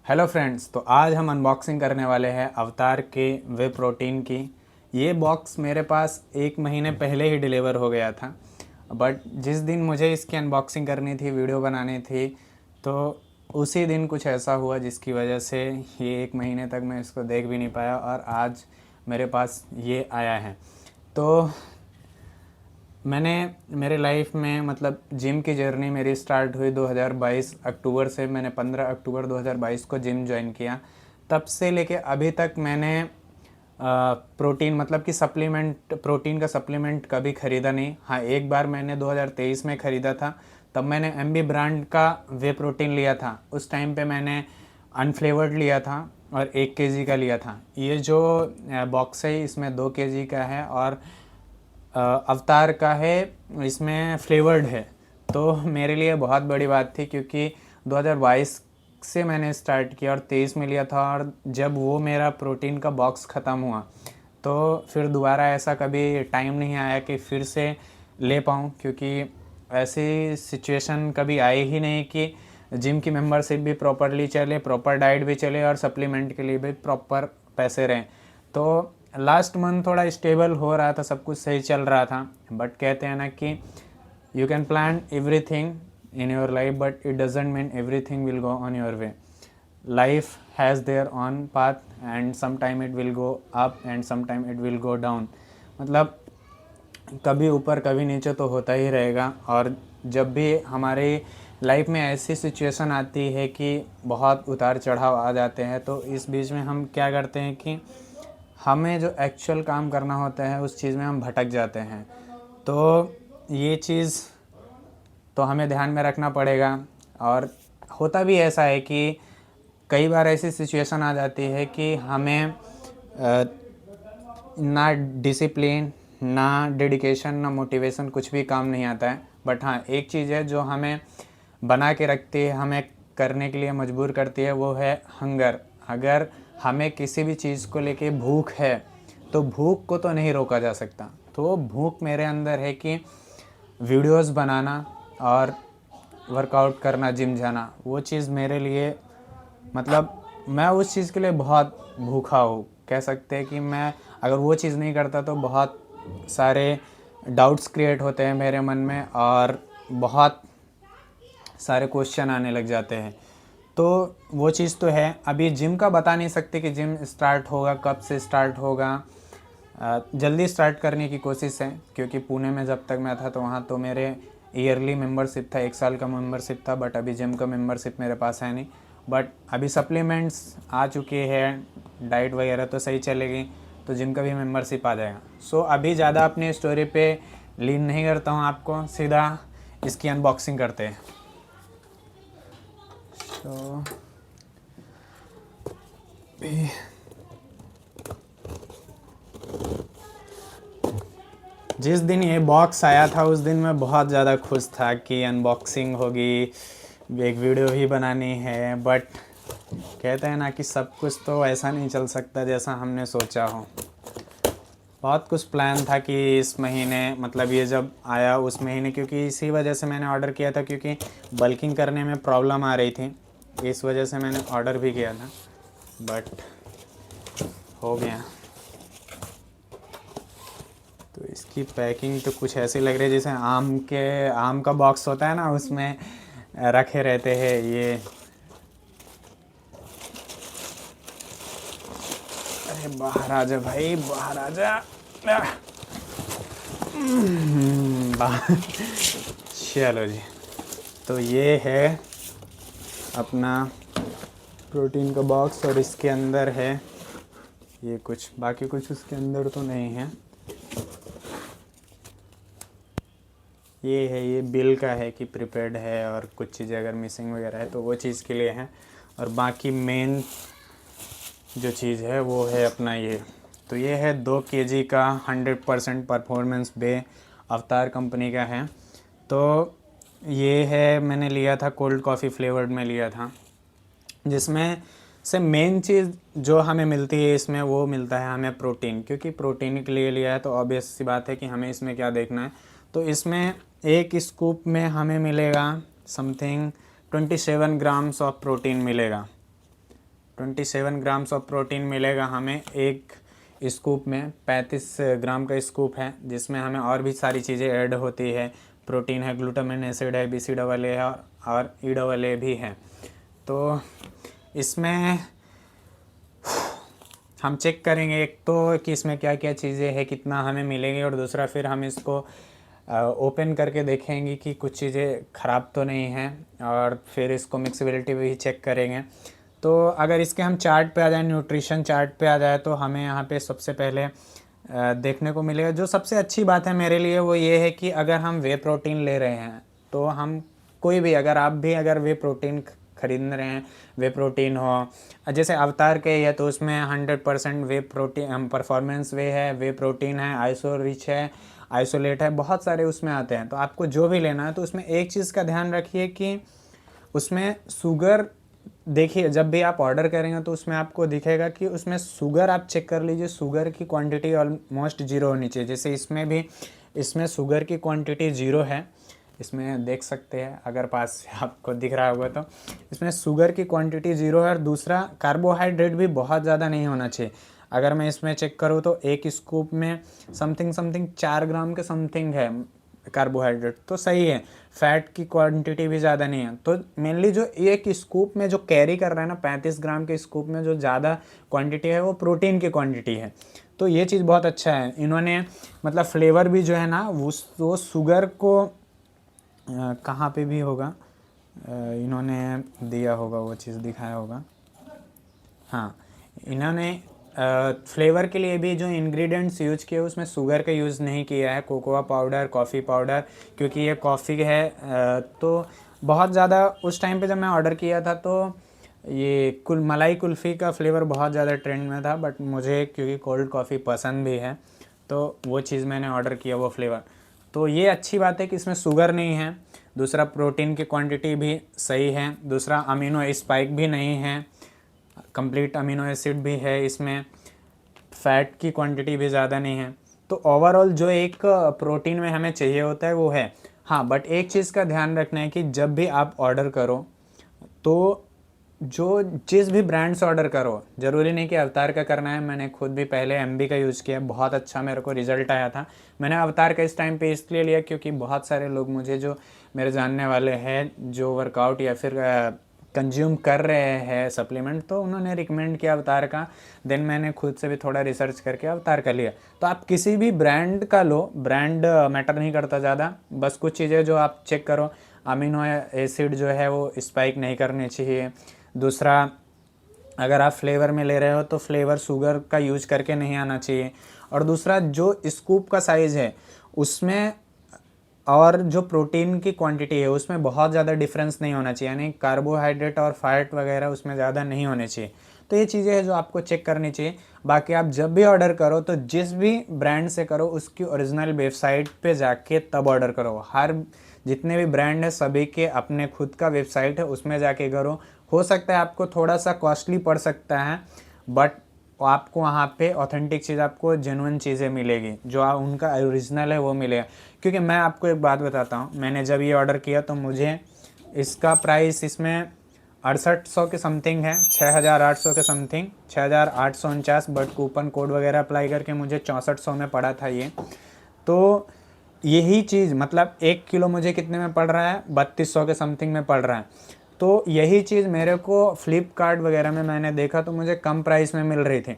Hello friends, तो आज हम अनबॉक्सिंग करने वाले हैं अवतार के वे प्रोटीन की। ये बॉक्स मेरे पास 1 महीने पहले ही डिलीवर हो गया था, बट जिस दिन मुझे इसकी अनबॉक्सिंग करनी थी, वीडियो बनानी थी, तो उसी दिन कुछ ऐसा हुआ जिसकी वजह से ये 1 महीने तक मैं इसको देख भी नहीं पाया और आज मेरे पास ये आया है। तो मैंने मेरे लाइफ में मतलब जिम की जर्नी मेरी स्टार्ट हुई 2022 अक्टूबर से। मैंने 15 अक्टूबर 2022 को जिम ज्वाइन किया। तब से लेके अभी तक मैंने प्रोटीन मतलब कि सप्लीमेंट प्रोटीन का सप्लीमेंट कभी ख़रीदा नहीं। हाँ, एक बार मैंने 2023 में ख़रीदा था। तब मैंने एमबी ब्रांड का वे प्रोटीन लिया था। उस टाइम पे मैंने अनफ्लेवर्ड लिया था और 1 kg का लिया था। ये जो बॉक्स है इसमें 2 kg का है और अवतार का है, इसमें फ्लेवर्ड है। तो मेरे लिए बहुत बड़ी बात थी क्योंकि 2022 से मैंने स्टार्ट किया और 23 में लिया था, और जब वो मेरा प्रोटीन का बॉक्स ख़त्म हुआ तो फिर दोबारा ऐसा कभी टाइम नहीं आया कि फिर से ले पाऊँ, क्योंकि ऐसी सिचुएशन कभी आई ही नहीं कि जिम की मेंबरशिप भी प्रॉपरली चले, प्रॉपर डाइट भी चले और सप्लीमेंट के लिए भी प्रॉपर पैसे रहें। तो लास्ट मंथ थोड़ा स्टेबल हो रहा था, सब कुछ सही चल रहा था। बट कहते हैं ना कि you can plan everything in your life but it doesn't mean everything will go on your way. Life has their own path and some time it will go up and some time it will go down. मतलब कभी ऊपर कभी नीचे तो होता ही रहेगा। और जब भी हमारी लाइफ में ऐसी सिचुएशन आती है कि बहुत उतार चढ़ाव आ जाते हैं, तो इस बीच में हम क्या करते हैं कि हमें जो एक्चुअल काम करना होता है उस चीज़ में हम भटक जाते हैं। तो ये चीज़ तो हमें ध्यान में रखना पड़ेगा। और होता भी ऐसा है कि कई बार ऐसी सिचुएशन आ जाती है कि हमें ना डिसिप्लिन, ना डेडिकेशन, ना मोटिवेशन, कुछ भी काम नहीं आता है। बट हाँ, एक चीज़ है जो हमें बना के रखती है, हमें करने के लिए मजबूर करती है, वो है हंगर। अगर हमें किसी भी चीज़ को लेके भूख है तो भूख को तो नहीं रोका जा सकता। तो भूख मेरे अंदर है कि वीडियोस बनाना और वर्कआउट करना, जिम जाना, वो चीज़ मेरे लिए मतलब मैं उस चीज़ के लिए बहुत भूखा हूँ। कह सकते हैं कि मैं अगर वो चीज़ नहीं करता तो बहुत सारे डाउट्स क्रिएट होते हैं मेरे मन में और बहुत सारे क्वेश्चन आने लग जाते हैं। तो वो चीज़ तो है। अभी जिम का बता नहीं सकते कि जिम स्टार्ट होगा कब से स्टार्ट होगा। जल्दी स्टार्ट करने की कोशिश है, क्योंकि पुणे में जब तक मैं था तो वहाँ तो मेरे ईयरली मेंबरशिप था, 1 साल का मेंबरशिप था। बट अभी जिम का मेंबरशिप मेरे पास है नहीं। बट अभी सप्लीमेंट्स आ चुके हैं, डाइट वगैरह तो सही चलेगी, तो जिम का भी मेंबरशिप आ जाएगा। सो अभी ज़्यादा अपनी स्टोरी पे लीन नहीं करता हूँ, आपको सीधा इसकी अनबॉक्सिंग करते हैं। तो जिस दिन ये बॉक्स आया था उस दिन मैं बहुत ज़्यादा खुश था कि अनबॉक्सिंग होगी, एक वीडियो ही बनानी है। बट कहते हैं ना कि सब कुछ तो ऐसा नहीं चल सकता जैसा हमने सोचा हो। बहुत कुछ प्लान था कि इस महीने मतलब ये जब आया उस महीने, क्योंकि इसी वजह से मैंने ऑर्डर किया था, क्योंकि बल्किंग करने में प्रॉब्लम आ रही थी, इस वजह से मैंने ऑर्डर भी किया था। बट हो गया। तो इसकी पैकिंग तो कुछ ऐसी लग रही है जैसे आम का बॉक्स होता है ना, उसमें रखे रहते हैं ये। अरे बाहर आ जा भाई, बाहर आ जा। चलो जी, तो ये है अपना प्रोटीन का बॉक्स और इसके अंदर है ये कुछ, बाकी कुछ उसके अंदर तो नहीं है। ये है, ये बिल का है कि प्रीपेड है, और कुछ चीज़ें अगर मिसिंग वगैरह है तो वो चीज़ के लिए है। और बाकी मेन जो चीज़ है वो है अपना ये। तो ये है 2 kg का 100% परफॉर्मेंस बे, अवतार कंपनी का है। तो ये है, मैंने लिया था कोल्ड कॉफ़ी फ्लेवर्ड में लिया था, जिसमें से मेन चीज़ जो हमें मिलती है इसमें वो मिलता है हमें प्रोटीन। क्योंकि प्रोटीन के लिए लिया है तो ऑब्वियस सी बात है कि हमें इसमें क्या देखना है। तो इसमें एक स्कूप में हमें मिलेगा समथिंग 27 ग्राम्स ऑफ प्रोटीन मिलेगा। 27 ग्राम्स ऑफ प्रोटीन मिलेगा हमें एक स्कूप में। 35 ग्राम का स्कूप है जिसमें हमें और भी सारी चीज़ें ऐड होती है। प्रोटीन है, ग्लूटामिन एसिड है, BCAA है और EAA भी है। तो इसमें हम चेक करेंगे एक तो कि इसमें क्या क्या चीज़ें हैं, कितना हमें मिलेंगे, और दूसरा फिर हम इसको ओपन करके देखेंगे कि कुछ चीज़ें ख़राब तो नहीं हैं, और फिर इसको मिक्सिबिलिटी भी चेक करेंगे। तो अगर इसके हम चार्ट पे आ जाए, न्यूट्रिशन चार्ट पे आ जाए, तो हमें यहाँ पे सबसे पहले देखने को मिलेगा। जो सबसे अच्छी बात है मेरे लिए वो ये है कि अगर हम वे प्रोटीन ले रहे हैं तो हम कोई भी, अगर आप भी अगर वे प्रोटीन खरीद रहे हैं, वे प्रोटीन हो, जैसे अवतार के है तो उसमें 100% वे प्रोटीन परफॉर्मेंस वे है, वे प्रोटीन है, आइसो रिच है, आइसोलेट है, बहुत सारे उसमें आते हैं। तो आपको जो भी लेना है तो उसमें एक चीज़ का ध्यान रखिए कि उसमें शुगर, देखिए जब भी आप ऑर्डर करेंगे तो उसमें आपको दिखेगा कि उसमें शुगर आप चेक कर लीजिए, शुगर की क्वांटिटी ऑलमोस्ट ज़ीरो होनी चाहिए। जैसे इसमें भी, इसमें शुगर की क्वांटिटी ज़ीरो है, इसमें देख सकते हैं अगर पास से आपको दिख रहा होगा तो इसमें शुगर की क्वांटिटी ज़ीरो है। और दूसरा, कार्बोहाइड्रेट भी बहुत ज़्यादा नहीं होना चाहिए। अगर मैं इसमें चेक करूँ तो एक स्कूप में समथिंग 4 ग्राम के समथिंग है कार्बोहाइड्रेट, तो सही है। फैट की क्वांटिटी भी ज़्यादा नहीं है। तो मेनली जो एक स्कूप में जो कैरी कर रहा है ना, 35 ग्राम के स्कूप में जो ज़्यादा क्वांटिटी है वो प्रोटीन की क्वांटिटी है। तो ये चीज़ बहुत अच्छा है। इन्होंने मतलब फ्लेवर भी जो है ना वो शुगर को कहाँ पे भी होगा, इन्होंने दिया होगा, वो चीज़ दिखाया होगा। हाँ, इन्होंने फ्लेवर के लिए भी जो इंग्रेडिएंट्स यूज किए उसमें शुगर का यूज़ नहीं किया है, कोकोआ पाउडर, कॉफ़ी पाउडर, क्योंकि ये कॉफ़ी है। तो बहुत ज़्यादा उस टाइम पे जब मैं ऑर्डर किया था तो ये मलाई कुल्फ़ी का फ्लेवर बहुत ज़्यादा ट्रेंड में था, बट मुझे क्योंकि कोल्ड कॉफ़ी पसंद भी है तो वो चीज़ मैंने ऑर्डर किया, वो फ्लेवर। तो ये अच्छी बात है कि इसमें शुगर नहीं है। दूसरा, प्रोटीन की क्वांटिटी भी सही है। दूसरा, अमीनो स्पाइक भी नहीं है, कंप्लीट अमीनो एसिड भी है इसमें, फ़ैट की क्वांटिटी भी ज़्यादा नहीं है। तो ओवरऑल जो एक प्रोटीन में हमें चाहिए होता है वो है। हाँ, बट एक चीज़ का ध्यान रखना है कि जब भी आप ऑर्डर करो तो जो जिस भी ब्रांड से ऑर्डर करो, ज़रूरी नहीं कि अवतार का करना है। मैंने खुद भी पहले MB का यूज़ किया, बहुत अच्छा मेरे को रिज़ल्ट आया था। मैंने अवतार का इस टाइम पे इसलिए लिया क्योंकि बहुत सारे लोग मुझे, जो मेरे जानने वाले हैं, जो वर्कआउट या फिर कंज्यूम कर रहे हैं सप्लीमेंट, तो उन्होंने रिकमेंड किया अवतार का। देन मैंने खुद से भी थोड़ा रिसर्च करके अवतार का लिया। तो आप किसी भी ब्रांड का लो, ब्रांड मैटर नहीं करता ज़्यादा, बस कुछ चीज़ें जो आप चेक करो, अमीनो एसिड जो है वो स्पाइक नहीं करनी चाहिए। दूसरा, अगर आप फ्लेवर में ले रहे हो तो फ्लेवर शुगर का यूज करके नहीं आना चाहिए। और दूसरा, जो स्कूप का साइज़ है उसमें और जो प्रोटीन की क्वांटिटी है उसमें बहुत ज़्यादा डिफरेंस नहीं होना चाहिए, यानी कार्बोहाइड्रेट और फैट वगैरह उसमें ज़्यादा नहीं होने चाहिए। तो ये चीज़ें हैं जो आपको चेक करनी चाहिए। बाकी आप जब भी ऑर्डर करो तो जिस भी ब्रांड से करो उसकी ओरिजिनल वेबसाइट पे जाके तब ऑर्डर करो। हर जितने भी ब्रांड है सभी के अपने खुद का वेबसाइट है, उसमें जाके करो। हो सकता है आपको थोड़ा सा कॉस्टली पड़ सकता है, बट आपको वहाँ पे ऑथेंटिक चीज़, आपको जेन्युइन चीज़ें मिलेगी, जो उनका ओरिजिनल है वो मिलेगा। क्योंकि मैं आपको एक बात बताता हूँ, मैंने जब ये ऑर्डर किया तो मुझे इसका प्राइस इसमें 6800 के समथिंग है, 6800 के समथिंग, 6849, बट कूपन कोड वगैरह अप्लाई करके मुझे 6400 में पड़ा था ये। तो यही चीज़ मतलब 1 किलो मुझे कितने में पड़ रहा है, 3200 के समथिंग में पड़ रहा है। तो यही चीज़ मेरे को फ्लिपकार्ट वगैरह में मैंने देखा तो मुझे कम प्राइस में मिल रही थी।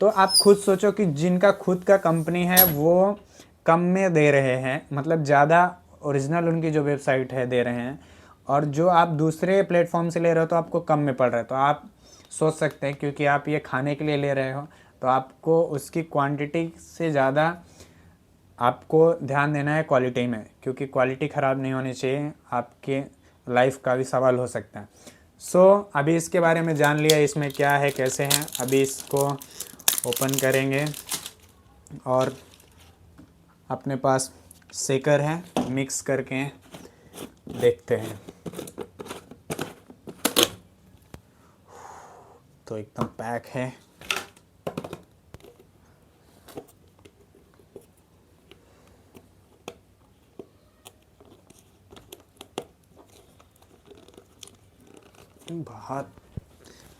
तो आप खुद सोचो कि जिनका खुद का कंपनी है वो कम में दे रहे हैं, मतलब ज़्यादा ओरिजिनल उनकी जो वेबसाइट है दे रहे हैं, और जो आप दूसरे प्लेटफॉर्म से ले रहे हो तो आपको कम में पड़ रहा है। तो आप सोच सकते हैं, क्योंकि आप ये खाने के लिए ले रहे हो तो आपको उसकी क्वांटिटी से ज़्यादा आपको ध्यान देना है क्वालिटी में, क्योंकि क्वालिटी ख़राब नहीं होनी चाहिए, आपके लाइफ का भी सवाल हो सकता है। अभी इसके बारे में जान लिया इसमें क्या है कैसे हैं। अभी इसको ओपन करेंगे और अपने पास शेकर है, मिक्स करके देखते हैं। तो एकदम पैक है। बहुत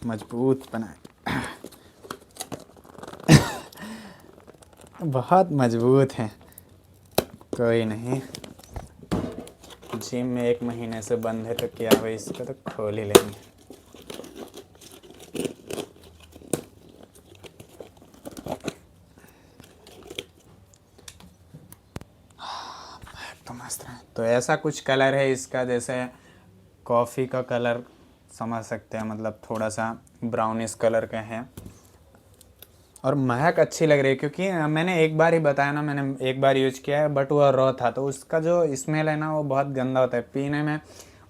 मजबूत बनाए। बहुत मजबूत है। कोई नहीं, जिम में 1 महीने से बंद है तो क्या भाई, इसको तो खोल ही लेंगे। तो मस्त है। तो ऐसा कुछ कलर है इसका, जैसे कॉफ़ी का कलर समझ सकते हैं, मतलब थोड़ा सा ब्राउनिश कलर का है। और महक अच्छी लग रही है, क्योंकि मैंने एक बार ही बताया ना, मैंने एक बार यूज किया है, बट वो रॉ था, तो उसका जो स्मेल है ना वो बहुत गंदा होता है पीने में।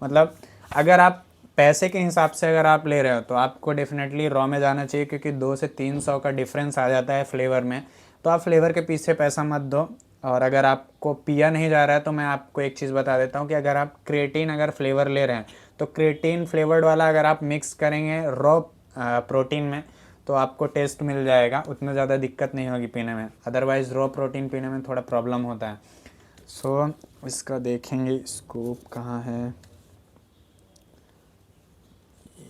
मतलब अगर आप पैसे के हिसाब से अगर आप ले रहे हो तो आपको डेफिनेटली रॉ में जाना चाहिए, क्योंकि 200 से 300 का डिफरेंस आ जाता है फ्लेवर में। तो आप फ्लेवर के पीछे पैसा मत दो। और अगर आपको पिया नहीं जा रहा है तो मैं आपको एक चीज़ बता देता हूँ कि अगर आप क्रिएटिन अगर फ्लेवर ले रहे हैं तो क्रिएटिन फ्लेवर्ड वाला अगर आप मिक्स करेंगे रॉ प्रोटीन में तो आपको टेस्ट मिल जाएगा, उतना ज़्यादा दिक्कत नहीं होगी पीने में। अदरवाइज़ रॉ प्रोटीन पीने में थोड़ा प्रॉब्लम होता है। सो इसका देखेंगे स्कूप कहाँ है।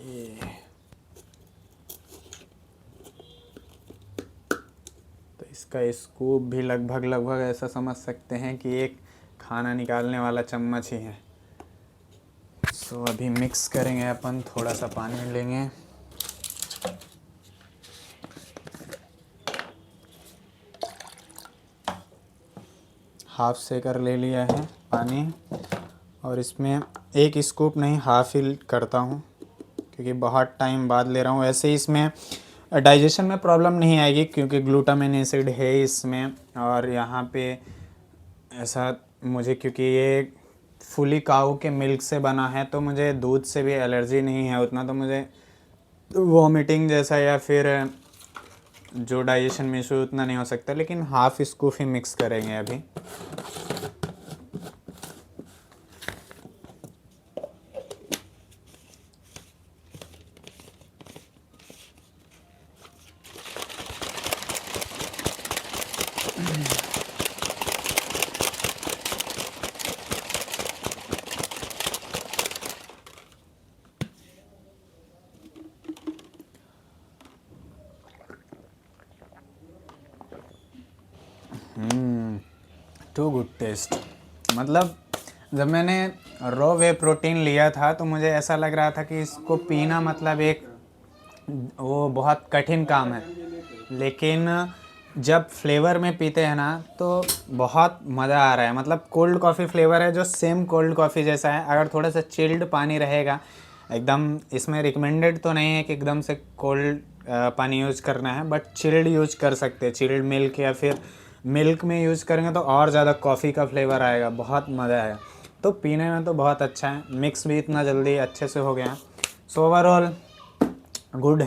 ये तो इसका स्कूप भी लगभग ऐसा समझ सकते हैं कि एक खाना निकालने वाला चम्मच ही है। सो अभी मिक्स करेंगे अपन, थोड़ा सा पानी लेंगे। हाफ शेकर ले लिया है पानी, और इसमें 1 स्कूप नहीं, हाफ ही करता हूँ, क्योंकि बहुत टाइम बाद ले रहा हूँ। ऐसे ही इसमें डाइजेशन में प्रॉब्लम नहीं आएगी, क्योंकि ग्लूटामिन एसिड है इसमें। और यहाँ पे ऐसा मुझे, क्योंकि ये फुली काऊ के मिल्क से बना है, तो मुझे दूध से भी एलर्जी नहीं है उतना, तो मुझे वॉमिटिंग जैसा या फिर जो डाइजेशन में इशू उतना नहीं हो सकता। लेकिन हाफ स्कूप ही मिक्स करेंगे अभी। Too good taste. मतलब जब मैंने रॉ वे प्रोटीन लिया था तो मुझे ऐसा लग रहा था कि इसको पीना मतलब एक वो बहुत कठिन काम है, लेकिन जब फ्लेवर में पीते हैं ना तो बहुत मज़ा आ रहा है। मतलब कोल्ड कॉफ़ी फ्लेवर है जो सेम कोल्ड कॉफ़ी जैसा है। अगर थोड़ा सा चिल्ड पानी रहेगा एकदम, इसमें रिकमेंडेड तो नहीं है कि एकदम से कोल्ड पानी यूज करना है, बट चिल्ड यूज कर सकते हैं। चिल्ड मिल्क या फिर मिल्क में यूज़ करेंगे तो और ज़्यादा कॉफ़ी का फ्लेवर आएगा, बहुत मज़ा आएगा। तो पीने में तो बहुत अच्छा है, मिक्स भी इतना जल्दी अच्छे से हो गया। So overall good.